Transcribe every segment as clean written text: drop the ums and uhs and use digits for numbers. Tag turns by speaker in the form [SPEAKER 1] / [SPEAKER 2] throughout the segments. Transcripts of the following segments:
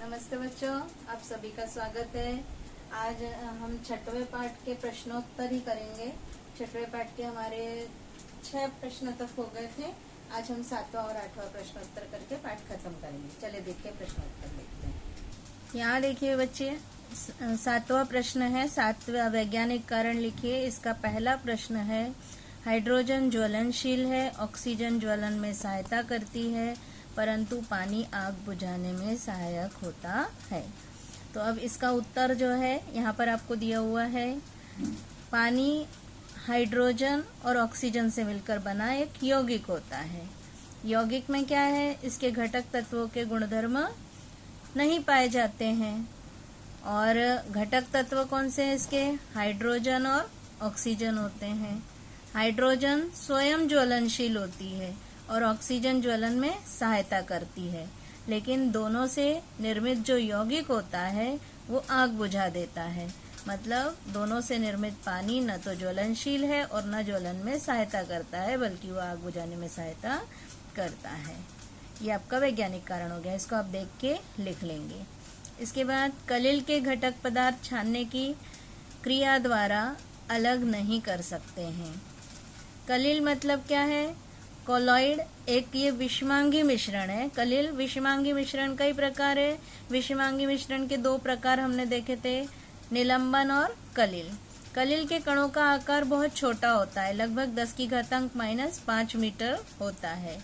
[SPEAKER 1] नमस्ते बच्चों, आप सभी का स्वागत है। आज हम छठवें पाठ के प्रश्नोत्तर ही करेंगे। छठवें पाठ के हमारे 6 प्रश्न तक हो गए थे। आज हम 7वां और 8वां प्रश्नोत्तर करके पाठ खत्म करेंगे। चलिए देखिए प्रश्नोत्तर देखते हैं। यहाँ देखिए बच्चे, 7वां प्रश्न है। 7वां वैज्ञानिक कारण लिखिए। इसका पहला प्रश्न है, हाइड्रोजन ज्वलनशील है, ऑक्सीजन ज्वलन में सहायता करती है, परंतु पानी आग बुझाने में सहायक होता है। तो अब इसका उत्तर जो है यहाँ पर आपको दिया हुआ है। पानी हाइड्रोजन और ऑक्सीजन से मिलकर बना एक यौगिक होता है। यौगिक में क्या है, इसके घटक तत्वों के गुणधर्म नहीं पाए जाते हैं। और घटक तत्व कौन से हैं इसके? हाइड्रोजन और ऑक्सीजन होते हैं। हाइड्रोजन स्वयं ज्वलनशील होती है और ऑक्सीजन ज्वलन में सहायता करती है, लेकिन दोनों से निर्मित जो यौगिक होता है वो आग बुझा देता है। मतलब दोनों से निर्मित पानी न तो ज्वलनशील है और न ज्वलन में सहायता करता है, बल्कि वो आग बुझाने में सहायता करता है। ये आपका वैज्ञानिक कारण हो गया। इसको आप देख के लिख लेंगे। इसके बाद, कलिल के घटक पदार्थ छानने की क्रिया द्वारा अलग नहीं कर सकते हैं। कलिल मतलब क्या है? कोलॉइड एक ये विषमांगी मिश्रण है। कलिल विषमांगी मिश्रण कई प्रकार है। विषमांगी मिश्रण के 2 प्रकार हमने देखे थे, निलंबन और कलिल। कलिल के कणों का आकार बहुत छोटा होता है, लगभग 10⁻⁻5 मीटर होता है।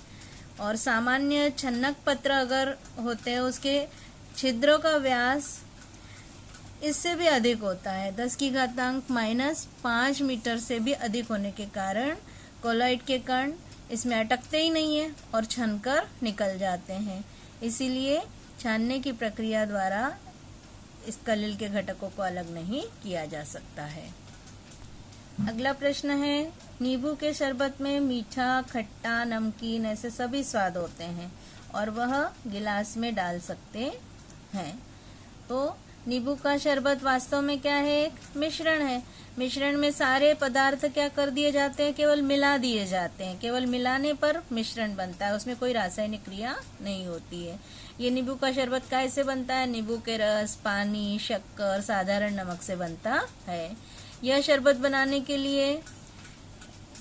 [SPEAKER 1] और सामान्य छन्नक पत्र अगर होते हैं, उसके छिद्रों का व्यास इससे भी अधिक होता है। 10⁻⁻5 मीटर से भी अधिक होने के कारण कोलॉइड के कण इसमें अटकते ही नहीं है और छनकर निकल जाते हैं। इसीलिए छानने की प्रक्रिया द्वारा इस कलिल के घटकों को अलग नहीं किया जा सकता है। अगला प्रश्न है, नींबू के शरबत में मीठा, खट्टा, नमकीन ऐसे सभी स्वाद होते हैं और वह गिलास में डाल सकते हैं। तो नींबू का शरबत वास्तव में क्या है? एक मिश्रण है। मिश्रण में सारे पदार्थ क्या कर दिए जाते हैं? केवल मिला दिए जाते हैं। केवल मिलाने पर मिश्रण बनता है, उसमें कोई रासायनिक क्रिया नहीं होती है। ये नींबू का शरबत कैसे बनता है? नींबू के रस, पानी, शक्कर, साधारण नमक से बनता है। यह शरबत बनाने के लिए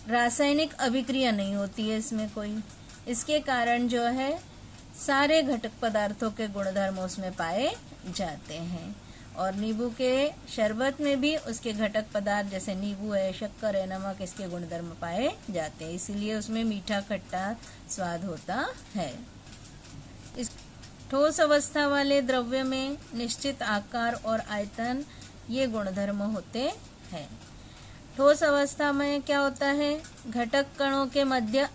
[SPEAKER 1] रासायनिक अभिक्रिया नहीं होती है इसमें कोई। इसके कारण जो है सारे घटक पदार्थों के गुणधर्म उसमें पाए जाते हैं। और नींबू के शरबत में भी उसके घटक पदार्थ जैसे नींबू है, शक्कर है, नमक, इसके गुणधर्म पाए जाते हैं। इसीलिए उसमें मीठा खट्टा स्वाद होता है। इस ठोस अवस्था वाले द्रव्य में निश्चित आकार और आयतन ये गुणधर्म होते हैं। ठोस अवस्था में क्या होता है? घटक कणों के मध्य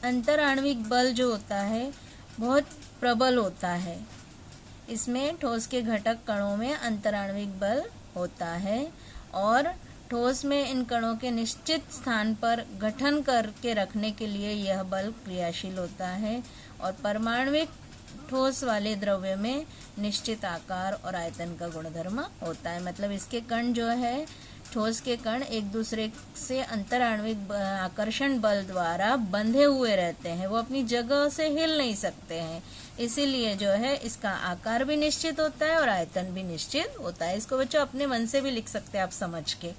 [SPEAKER 1] अंतराण्विक बल जो होता है बहुत प्रबल होता है। इसमें ठोस के घटक कणों में अंतराण्विक बल होता है और ठोस में इन कणों के निश्चित स्थान पर गठन करके रखने के लिए यह बल क्रियाशील होता है। और परमाण्विक ठोस वाले द्रव्य में निश्चित आकार और आयतन का गुणधर्म होता है। मतलब इसके कण जो है, ठोस के कण एक दूसरे से अंतराण्विक आकर्षण बल द्वारा बंधे हुए रहते हैं, वो अपनी जगह से हिल नहीं सकते हैं। इसीलिए जो है इसका आकार भी निश्चित होता है और आयतन भी निश्चित होता है। इसको बच्चों अपने मन से भी लिख सकते हैं आप समझ के।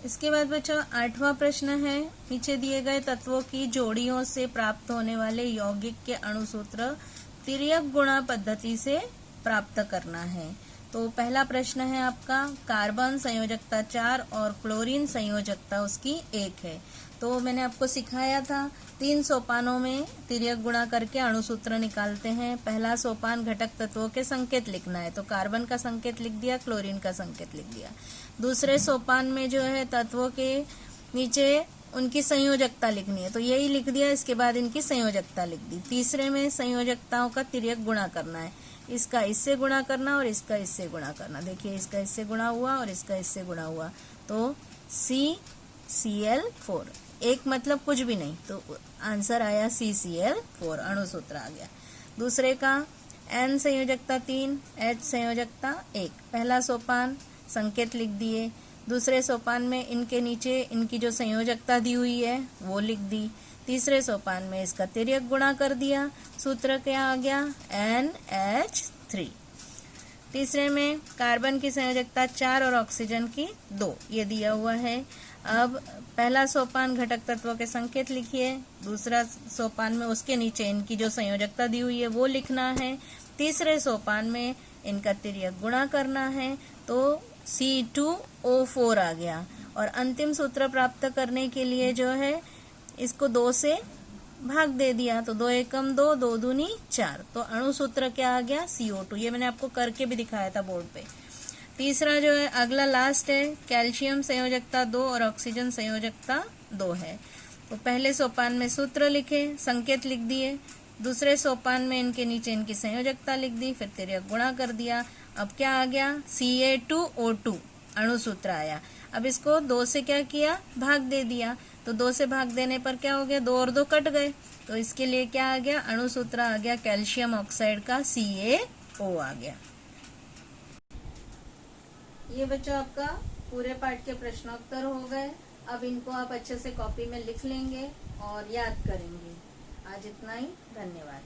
[SPEAKER 1] इसके बाद बच्चों 8वां प्रश्न है, नीचे दिए गए तत्वों की जोड़ियों से प्राप्त होने वाले यौगिक के अणुसूत्र तिर्यक गुणा पद्धति से प्राप्त करना है। तो पहला प्रश्न है आपका, कार्बन संयोजकता 4 और क्लोरीन संयोजकता उसकी 1 है। तो मैंने आपको सिखाया था 3 सोपानों में तिर्यक गुणा करके अणुसूत्र निकालते हैं। पहला सोपान घटक तत्वों के संकेत लिखना है, तो कार्बन का संकेत लिख दिया, क्लोरीन का संकेत लिख दिया। दूसरे सोपान में जो है तत्वों के नीचे उनकी संयोजकता लिखनी है, तो यही लिख दिया, इसके बाद इनकी संयोजकता लिख दी। तीसरे में संयोजकताओं का तिर्यक गुणा करना है, इसका इससे गुणा करना और इसका इससे गुणा करना। देखिए इसका इससे गुणा हुआ और इसका इससे गुणा हुआ, तो CCl4। एक मतलब कुछ भी नहीं, तो आंसर आया CCl4, अणुसूत्र आ गया। दूसरे का N संयोजकता 3, H संयोजकता 1। पहला सोपान संकेत लिख दिए, दूसरे सोपान में इनके नीचे इनकी जो संयोजकता दी हुई है वो लिख दी। तीसरे सोपान में इसका तिर्यक गुणा कर दिया, सूत्र क्या आ गया NH3। तीसरे में कार्बन की संयोजकता 4 और ऑक्सीजन की 2, ये दिया हुआ है। अब पहला सोपान घटक तत्वों के संकेत लिखिए, दूसरा सोपान में उसके नीचे इनकी जो संयोजकता दी हुई है वो लिखना है, तीसरे सोपान में इनका तिर्यक गुणा करना है, तो C2O4 आ गया। और अंतिम सूत्र प्राप्त करने के लिए जो है इसको 2 से भाग दे दिया, तो 2 एकम 2, 2 दूनी 4, तो अणु सूत्र क्या आ गया CO2। ये मैंने आपको करके भी दिखाया था बोर्ड पे। तीसरा जो है अगला लास्ट है, कैल्शियम संयोजकता 2 और ऑक्सीजन संयोजकता 2 है। तो पहले सोपान में सूत्र लिखे, संकेत लिख दिए, दूसरे सोपान में इनके नीचे इनकी संयोजकता लिख दी, फिर तिर्यक गुणा कर दिया। अब क्या आ गया CA2O2 अणु सूत्र आया। अब इसको 2 से क्या किया, भाग दे दिया, तो 2 से भाग देने पर क्या हो गया, 2 और 2 कट गए, तो इसके लिए क्या आ गया, अणु सूत्र आ गया कैल्शियम ऑक्साइड का CaO आ गया। ये बच्चों आपका पूरे पाठ के प्रश्नोत्तर हो गए। अब इनको आप अच्छे से कॉपी में लिख लेंगे और याद करेंगे। आज इतना ही, धन्यवाद।